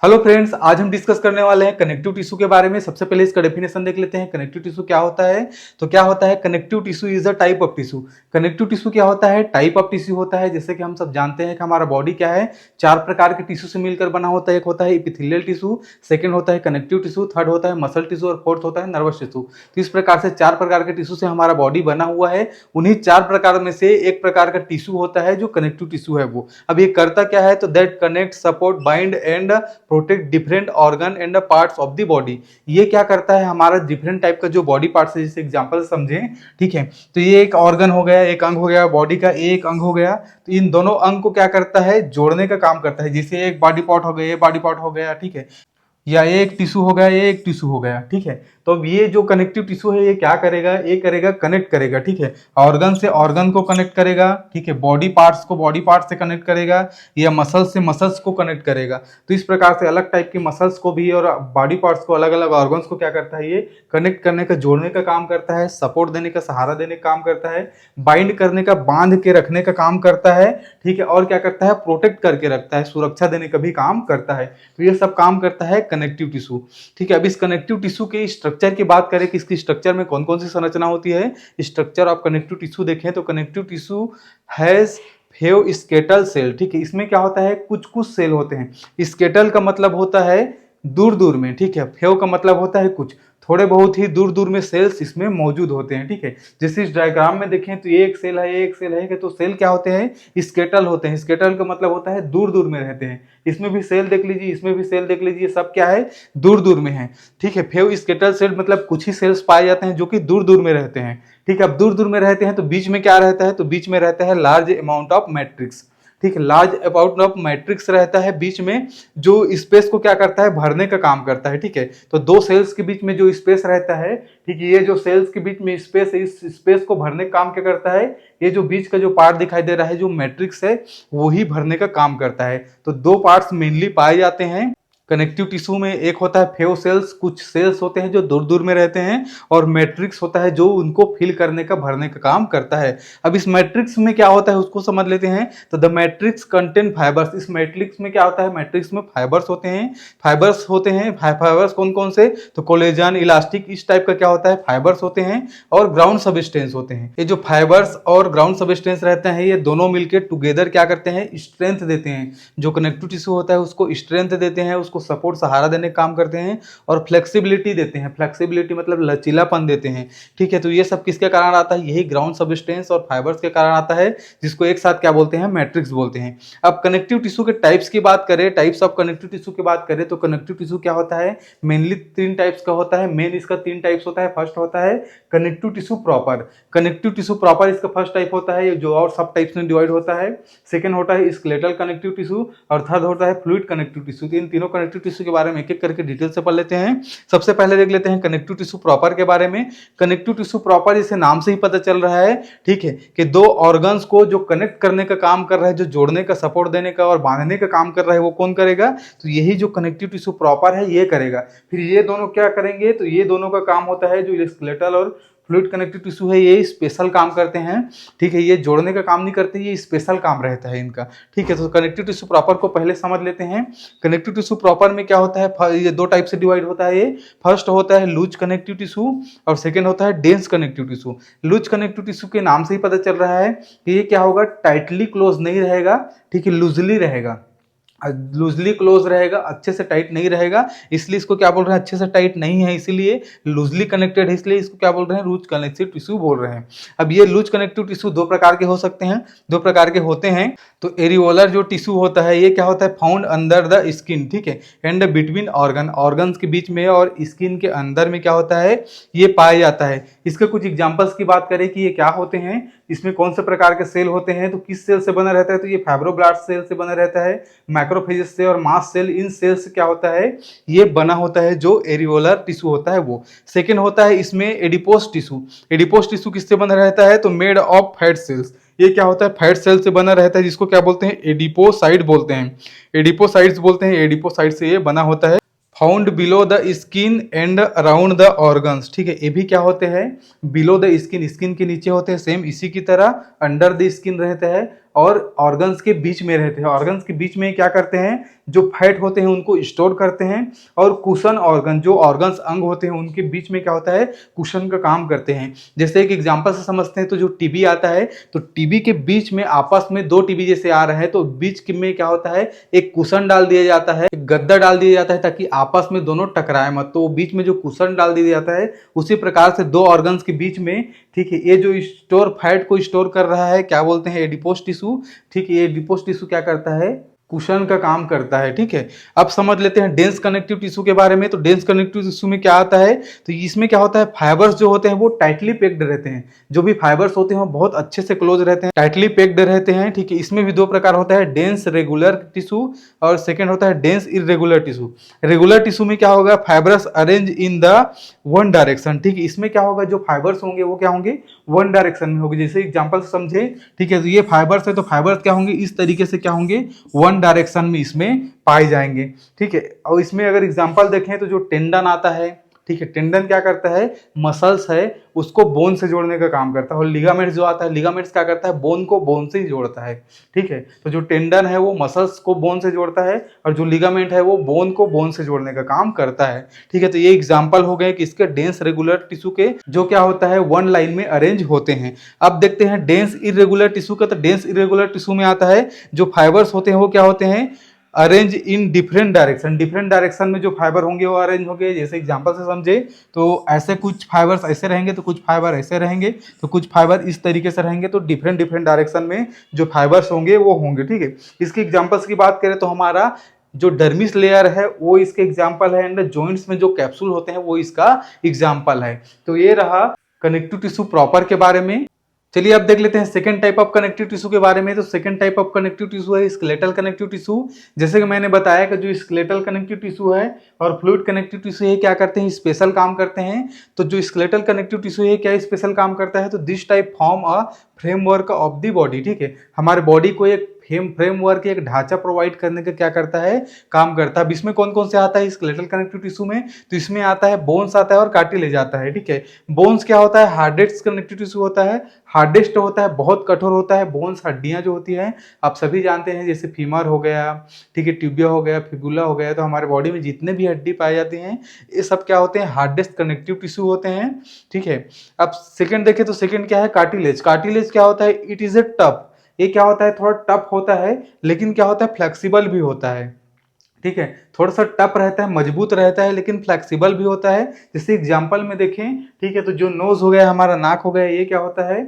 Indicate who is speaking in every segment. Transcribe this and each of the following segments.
Speaker 1: Hello friends, आज हम discuss करने वाले हैं कनेक्टिव टिश्यू के बारे में। सबसे पहले इसका डेफिनेशन देख लेते हैं। कनेक्टिव टिश्यू क्या होता है? तो क्या होता है, connective tissue is a type of tissue. Connective tissue क्या होता है? टाइप ऑफ टिश्यू होता है। जैसे कि हम सब जानते हैं कि हमारा बॉडी क्या है, चार प्रकार के टिश्यू से मिलकर बना होता है। एक होता है एपिथेलियल टिश्यू, सेकंड होता है कनेक्टिव टिश्यू, थर्ड होता है मसल टिश्यू और फोर्थ होता है नर्वस टिश्यू। तो इस प्रकार से चार प्रकार के टिश्यू से हमारा बॉडी बना हुआ है। उन्हीं चार प्रकार में से एक प्रकार का टिश्यू होता है जो कनेक्टिव टिश्यू है वो। अब ये करता क्या है? तो that connect, support, bind and protect different organ and parts of the body. ये क्या करता है? हमारा डिफरेंट टाइप का जो बॉडी पार्ट्स है, जैसे एग्जांपल समझें, ठीक है। तो ये एक ऑर्गन हो गया, एक अंग हो गया, बॉडी का एक अंग हो गया। तो इन दोनों अंग को क्या करता है? जोड़ने का काम करता है। जैसे एक बॉडी पार्ट हो गया, ये बॉडी पार्ट हो गया, ठीक है, या ये एक टिश्यू हो गया, ये एक टिश्यू हो गया, ठीक है। तो अब ये जो कनेक्टिव टिश्यू है ये क्या करेगा? ये करेगा, कनेक्ट करेगा, ठीक है। ऑर्गन से ऑर्गन को कनेक्ट करेगा, ठीक है। बॉडी पार्ट्स को बॉडी पार्ट से कनेक्ट करेगा, या मसल्स से मसल्स को कनेक्ट करेगा। तो इस प्रकार से अलग टाइप की मसल्स को भी और बॉडी पार्ट्स को, अलग अलग ऑर्गन्स को क्या करता है? ये कनेक्ट करने का, जोड़ने का काम करता है। सपोर्ट देने का, सहारा देने का काम करता है। बाइंड करने का, बांध के रखने का काम करता है, ठीक है। और क्या करता है? प्रोटेक्ट करके रखता है, सुरक्षा देने का भी काम करता है। तो ये सब काम करता है कनेक्टिव टिश्यू, ठीक है। अब इस कनेक्टिव टिश्यू के स्ट्रक्चर की बात करें कि इसकी स्ट्रक्चर में कौन कौन सी संरचना होती है। स्ट्रक्चर ऑफ कनेक्टिव टिश्यू देखें तो connective tissue has few skeletal cell, ठीक है। इसमें क्या होता है? कुछ कुछ सेल होते हैं। स्केटल का मतलब होता है दूर दूर में, ठीक है। फेव का मतलब होता है कुछ, थोड़े बहुत ही दूर दूर में सेल्स इसमें मौजूद होते हैं, ठीक है। जैसे इस डायग्राम में देखें तो ये एक सेल है, ये एक सेल है, तो सेल क्या होते हैं? स्केटल होते हैं। स्केटल का मतलब होता है दूर दूर में रहते हैं। इसमें भी सेल देख लीजिए, इसमें भी सेल देख लीजिए, सब क्या है? दूर दूर में है, ठीक है। फेव स्केटल सेल मतलब कुछ ही सेल्स पाए जाते हैं जो कि दूर दूर में रहते हैं, ठीक है। अब दूर दूर में रहते हैं तो बीच में क्या रहता है? तो बीच में रहता है लार्ज अमाउंट ऑफ मैट्रिक्स, ठीक है। लार्ज अमाउंट ऑफ मैट्रिक्स रहता है बीच में, जो स्पेस को क्या करता है? भरने का काम करता है, ठीक है। तो दो सेल्स के बीच में जो स्पेस रहता है, ठीक है, ये जो सेल्स के बीच में स्पेस है, इस स्पेस को भरने का काम क्या करता है? ये जो बीच का जो पार्ट दिखाई दे रहा है, जो मैट्रिक्स है, वही भरने का काम करता है। तो दो पार्ट्स मेनली पाए जाते हैं कनेक्टिव टिश्यू में। एक होता है फेव सेल्स, कुछ सेल्स होते हैं जो दूर दूर में रहते हैं, और मैट्रिक्स होता है जो उनको फिल करने का, भरने का काम करता है। अब इस मैट्रिक्स में क्या होता है उसको समझ लेते हैं। तो द मैट्रिक्स कंटेन फाइबर्स। इस मैट्रिक्स में क्या होता है? मैट्रिक्स में फाइबर्स होते हैं। फाइबर्स होते हैं, फाइबर्स कौन कौन से? तो कोलेजन, इलास्टिक, इस टाइप का क्या होता है? फाइबर्स होते हैं। और ग्राउंड सबस्टेंस होते हैं। ये जो फाइबर्स और ग्राउंड सबस्टेंस रहते हैं, ये दोनों मिलकर टुगेदर क्या करते हैं? स्ट्रेंथ देते हैं। जो कनेक्टिव टिश्यू होता है उसको स्ट्रेंथ देते हैं, उसको सपोर्ट, सहारा देने का काम करते हैं, और फ्लेक्सिबिलिटी देते हैं। फ्लेक्सिबिलिटी मतलब लचीलापन देते हैं, ठीक है। तो ये सब किसके कारण आता है? यही ग्राउंड सबस्टेंस और फाइबर्स के कारण आता है, जिसको एक साथ क्या बोलते हैं? मैट्रिक्स बोलते हैं। अब कनेक्टिव टिश्यू के टाइप्स की बात करें, टाइप्स ऑफ कनेक्टिव टिश्यू की बात करें, तो कनेक्टिव टिश्यू क्या होता है? मेनली तीन टाइप्स का होता है। मेन इसका तीन टाइप्स होता है। फर्स्ट होता है connective tissue proper. Connective tissue proper इसका फर्स्ट टाइप होता है, जो और सब टाइप्स में डिवाइड होता है। सेकंड होता है स्केलेटल कनेक्टिव टिश्यू, और थर्ड होता है फ्लूइड कनेक्टिव टिश्यू। इन तीनों कनेक्टिव टिश्यू के बारे में एक एक करके डिटेल से पढ़ लेते हैं। सबसे पहले देख लेते हैं कनेक्टिव टिश्यू प्रॉपर के बारे में। कनेक्टिव टिश्यू प्रॉपर, इसे नाम से ही पता चल रहा है, ठीक है, कि दो ऑर्गन्स को जो कनेक्ट करने का काम कर रहा है, जो जोड़ने का, सपोर्ट देने का और बांधने का काम कर रहा है, वो कौन करेगा? तो यही जो कनेक्टिव टिश्यू प्रॉपर है ये करेगा। फिर ये दोनों क्या करेंगे? तो ये दोनों का काम होता है, जो स्केलेटल और फ्लूइड कनेक्टिव टिश्यू है, ये स्पेशल काम करते हैं, ठीक है। ये जोड़ने का काम नहीं करते, ये स्पेशल काम रहता है इनका, ठीक है। तो कनेक्टिव टिश्यू प्रॉपर को पहले समझ लेते हैं। कनेक्टिव टिश्यू प्रॉपर में क्या होता है? ये दो टाइप से डिवाइड होता है। ये फर्स्ट होता है लूज कनेक्टिव टिश्यू, और सेकेंड होता है dense connective tissue. Loose connective tissue के नाम से ही पता चल रहा है कि ये क्या होगा? टाइटली क्लोज नहीं रहेगा, ठीक है, लूजली रहेगा। लूजली क्लोज रहेगा, अच्छे से टाइट नहीं रहेगा, इसलिए इसको क्या बोल रहे हैं? अच्छे से टाइट नहीं है, इसीलिए लूजली कनेक्टेड है, इसलिए इसको क्या बोल रहे हैं? लूज कनेक्टिव टिश्यू बोल रहे हैं। अब ये लूज कनेक्टिव टिश्यू दो प्रकार के हो सकते हैं, दो प्रकार के होते हैं। तो एरियोलर जो टिश्यू होता है, ये क्या होता है? फाउंड अंडर द स्किन, ठीक है, एंड बिटवीन ऑर्गन। ऑर्गन्स के बीच में और स्किन के अंदर में क्या होता है? ये पाया जाता है। इसके कुछ एग्जांपल्स की बात करें कि ये क्या होते हैं, इसमें कौन से प्रकार के सेल होते हैं, तो किस सेल से बना रहता है? तो ये फाइब्रोब्लास्ट सेल से बना रहता है, मैक्रोफेजेस से और मास्ट सेल, इन सेल से क्या होता है? ये बना होता है जो एरियोलर टिश्यू होता है वो। सेकेंड होता है इसमें एडिपोस टिश्यू। एडिपोस टिश्यू किससे बना रहता है? तो मेड ऑफ फैट सेल्स। ये क्या होता है? फैट सेल से बना रहता है, जिसको क्या बोलते हैं? एडिपोसाइट बोलते हैं, एडिपोसाइट्स बोलते हैं। एडिपोसाइट से ये बना होता है। Found below the skin and around the organs, ठीक है। ये भी क्या होते हैं? बिलो द स्किन, स्किन के नीचे होते हैं, सेम इसी की तरह अंडर द स्किन रहते हैं, और ऑर्गन्स के बीच में रहते हैं। ऑर्गन्स के बीच में क्या करते हैं? जो फैट होते हैं उनको स्टोर करते हैं, और कुशन ऑर्गन जो ऑर्गन्स अंग होते हैं उनके बीच में क्या होता है, कुशन का काम करते हैं। जैसे एक एग्जांपल से समझते हैं तो जो टीबी आता है, तो टीबी के बीच में आपस में दो टीबी जैसे आ रहे हैं तो बीच में क्या होता है, एक कुशन डाल दिया जाता है, एक गद्दा डाल दिया जाता है ताकि आपस में दोनों टकराए मत। तो बीच में जो कुशन डाल दिया जाता है उसी प्रकार से दो ऑर्गन्स के बीच में, ठीक है, ये जो स्टोर फैट को स्टोर कर रहा है क्या बोलते हैं, एडिपोज टिश्यू। ठीक है, ये एडिपोज टिश्यू क्या करता है, कुशन का काम करता है। ठीक है, अब समझ लेते हैं डेंस कनेक्टिव टिश्यू के बारे में। तो डेंस कनेक्टिव टिश्यू में क्या आता है, तो इसमें क्या होता है, फाइबर्स जो होते हैं वो टाइटली पैक्ड रहते हैं। जो भी फाइबर्स होते हैं वो बहुत अच्छे से क्लोज रहते हैं, टाइटली पैक्ड रहते हैं। ठीक है, इसमें भी दो प्रकार होता है, डेंस रेगुलर टिश्यू और सेकेंड होता है dense irregular tissue. Regular tissue में क्या होगा, fibres arrange in the one direction. ठीक है, इसमें क्या होगा, जो फाइबर्स होंगे वो क्या होंगे, वन डायरेक्शन में होंगे। जैसे एग्जांपल से समझे, ठीक है, तो ये फाइबर्स है तो फाइबर्स क्या होंगे, इस तरीके से क्या होंगे, वन डायरेक्शन में इसमें पाए जाएंगे। ठीक है, और इसमें अगर एग्जांपल देखें तो जो टेंडन आता है, ठीक है, टेंडन क्या करता है, मसल्स है उसको बोन से जोड़ने का काम करता है। और लिगामेंट्स जो आता है, लिगामेंट्स क्या करता है, बोन को बोन से ही जोड़ता है। ठीक है, तो जो टेंडन है वो मसल्स को बोन से जोड़ता है और जो लिगामेंट है वो बोन को बोन से जोड़ने का काम करता है। ठीक है, तो ये एग्जांपल हो गए कि इसके डेंस रेगुलर टिश्यू के जो क्या होता है, वन लाइन में अरेंज होते हैं। अब देखते हैं डेंस इरेगुलर टिश्यू का। तो डेंस इरेगुलर टिश्यू में आता है जो फाइबर्स होते हैं वो क्या होते हैं, arrange in different direction. Different direction में जो फाइबर होंगे वो अरेंज होंगे। जैसे एग्जांपल से समझे तो ऐसे कुछ फाइबर्स ऐसे रहेंगे तो कुछ फाइबर ऐसे रहेंगे तो कुछ फाइबर इस तरीके से रहेंगे। तो डिफरेंट डिफरेंट डायरेक्शन में जो फाइबर्स होंगे वो होंगे। ठीक है, इसके एग्जांपल्स की बात करें तो हमारा जो डर्मिस लेयर है वो इसके एग्जांपल है, एंड जॉइंट्स में जो कैप्सूल होते हैं वो इसका एग्जांपल है। तो ये रहा कनेक्टिव टिश्यू प्रॉपर के बारे में। चलिए अब देख लेते हैं second type of connective tissue के बारे में। तो second type of connective tissue है स्केलेटल कनेक्टिव टिश्यू। जैसे कि मैंने बताया कि जो स्केलेटल कनेक्टिव टिश्यू है और फ्लूइड कनेक्टिव टिश्यू है क्या करते हैं, स्पेशल काम करते हैं। तो जो स्केलेटल कनेक्टिव टिश्यू है क्या स्पेशल काम करता है, तो this type form a framework of the body. ठीक है, हमारे बॉडी को एक फ्रेमवर्क, एक ढांचा प्रोवाइड करने का क्या करता है, काम करता है। अब इसमें कौन कौन से आता है स्केलेटल कनेक्टिव टिश्यू में, तो इसमें आता है बोन्स आता है और कार्टिलेज आता है। ठीक है, बोन्स क्या होता है, हार्डेस्ट कनेक्टिव टिश्यू होता है, हार्डेस्ट होता है, बहुत कठोर होता है। बोन्स हड्डियां जो होती हैं आप सभी जानते हैं, जैसे फीमर हो गया, ठीक है, ट्यूबिया हो गया, फिबुला हो गया। तो हमारे बॉडी में जितने भी हड्डी पाए जाते हैं ये सब क्या होते हैं, हार्डेस्ट कनेक्टिव टिश्यू होते हैं। ठीक है, अब सेकंड देखें तो सेकंड क्या है, कार्टिलेज। कार्टिलेज क्या होता है, इट इज ए टफ। ये क्या होता है, थोड़ा टफ होता है लेकिन क्या होता है, फ्लेक्सिबल भी होता है। ठीक है, थोड़ा सा टफ रहता है, मजबूत रहता है लेकिन फ्लेक्सिबल भी होता है। जैसे एग्जांपल में देखें, ठीक है, तो जो नोज हो गया, हमारा नाक हो गया, ये क्या होता है,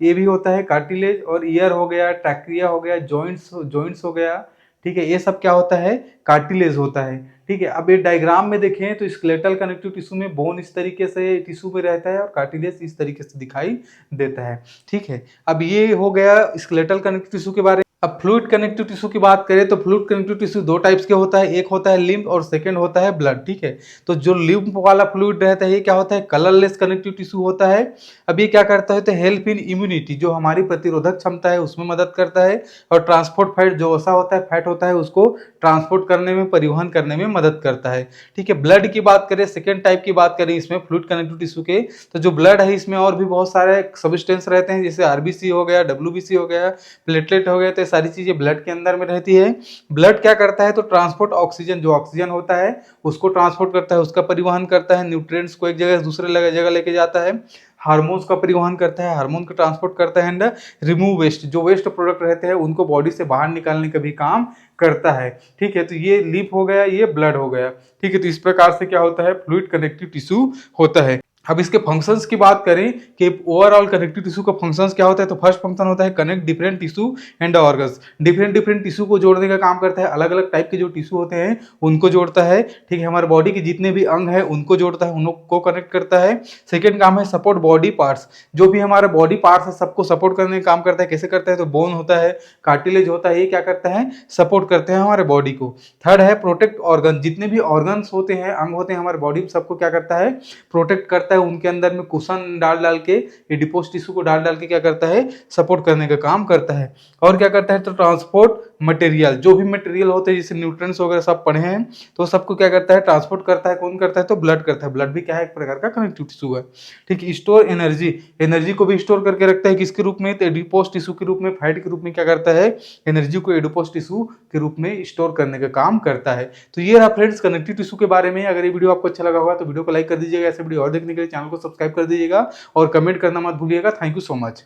Speaker 1: ये भी होता है कार्टिलेज। और ईयर हो गया, ट्रैक्रिया हो गया, जॉइंट्स हो गया, ठीक है, ये सब क्या होता है, कार्टिलेज होता है। ठीक है, अब ये डायग्राम में देखें तो स्केलेटल कनेक्टिव टिश्यू में बोन इस तरीके से टिश्यू में रहता है और कार्टिलेज इस तरीके से दिखाई देता है। ठीक है, अब ये हो गया स्केलेटल कनेक्टिव टिश्यू के बारे में। अब फ्लूइड कनेक्टिव टिश्यू की बात करें तो फ्लूइड कनेक्टिव टिश्यू दो टाइप्स के होता है, एक होता है लिम्फ और सेकंड होता है ब्लड। ठीक है, तो जो लिम्फ वाला फ्लूइड रहता है ये क्या होता है, कलरलेस कनेक्टिव टिश्यू होता है। अब ये क्या करता है, तो हेल्प इन इम्यूनिटी, जो हमारी प्रतिरोधक क्षमता है उसमें मदद करता है। और ट्रांसपोर्ट फैट जो वसा होता है, फैट होता है, उसको ट्रांसपोर्ट करने में, परिवहन करने में मदद करता है। ठीक है, ब्लड की बात करें, सेकेंड टाइप की बात करें इसमें फ्लूइड कनेक्टिव टिश्यू के, तो जो ब्लड है इसमें और भी बहुत सारे सब्सटेंस रहते हैं, जैसे आरबीसी हो गया, डब्ल्यूबीसी हो गया, प्लेटलेट हो गया। तो सारी चीजें ब्लड के अंदर में रहती है। ब्लड क्या करता है, तो ट्रांसपोर्ट ऑक्सीजन, जो ऑक्सीजन होता है उसको ट्रांसपोर्ट करता है, उसका परिवहन करता है, न्यूट्रिएंट्स को एक जगह से दूसरे जगह लेके जाता है, हार्मोन्स का परिवहन करता है, हार्मोन का ट्रांसपोर्ट करता है, एंड रिमूव वेस्ट, जो वेस्ट प्रोडक्ट रहते हैं उनको बॉडी से बाहर निकालने का भी काम करता है। ठीक है, तो ये लिप हो गया, ये ब्लड हो गया। ठीक है, तो इस प्रकार से क्या होता है, फ्लूइड कनेक्टिव टिश्यू होता है। अब इसके फंक्शंस की बात करें कि ओवरऑल कनेक्टिव टिश्यू का फंक्शंस क्या होता है, तो फर्स्ट फंक्शन होता है connect different tissue and organs. Different different tissue को जोड़ने का काम करता है, अलग अलग टाइप के जो टिश्यू होते हैं उनको जोड़ता है। ठीक है, हमारे बॉडी के जितने भी अंग है उनको जोड़ता है, उनको कनेक्ट करता है। सेकेंड काम है सपोर्ट बॉडी पार्ट्स, जो भी हमारे बॉडी पार्ट्स है सबको सपोर्ट करने का काम करता है। कैसे करता है, तो बोन होता है, कार्टिलेज होता है, ये क्या करता है, सपोर्ट करते हैं हमारे बॉडी को। थर्ड है प्रोटेक्ट ऑर्गन, जितने भी ऑर्गन्स होते हैं, अंग होते हैं हमारे बॉडी में, सबको क्या करता है, प्रोटेक्ट करता करता है उनके अंदर में कुशन डाल डाल के, एडिपोस टिश्यू को डाल डाल के क्या करता है, सपोर्ट करने का काम करता है। और क्या करता है, तो ट्रांसपोर्ट मटेरियल, जो भी मटेरियल होते हैं जैसे न्यूट्रिएंट्स वगैरह सब पढ़े हैं, तो सबको क्या करता है, ट्रांसपोर्ट करता है। कौन करता है, तो ब्लड करता है। ब्लड भी क्या है, एक प्रकार का कनेक्टिव टिश्यू है। ठीक है। स्टोर एनर्जी, एनर्जी को भी स्टोर करके रखता है किसके रूप में, तो एडिपोस टिश्यू के रूप में, फैट के रूप में क्या करता है, एनर्जी को एडिपोस टिश्यू के रूप में स्टोर करने का काम करता है। तो ये रहा फ्रेंड्स कनेक्टिव टिश्यू के बारे में। अगर ये वीडियो आपको अच्छा लगा होगा तो वीडियो को लाइक कर दीजिएगा, ऐसे वीडियो और देखने के लिए चैनल को सब्सक्राइब कर दीजिएगा और कमेंट करना मत भूलिएगा। Thank you so much.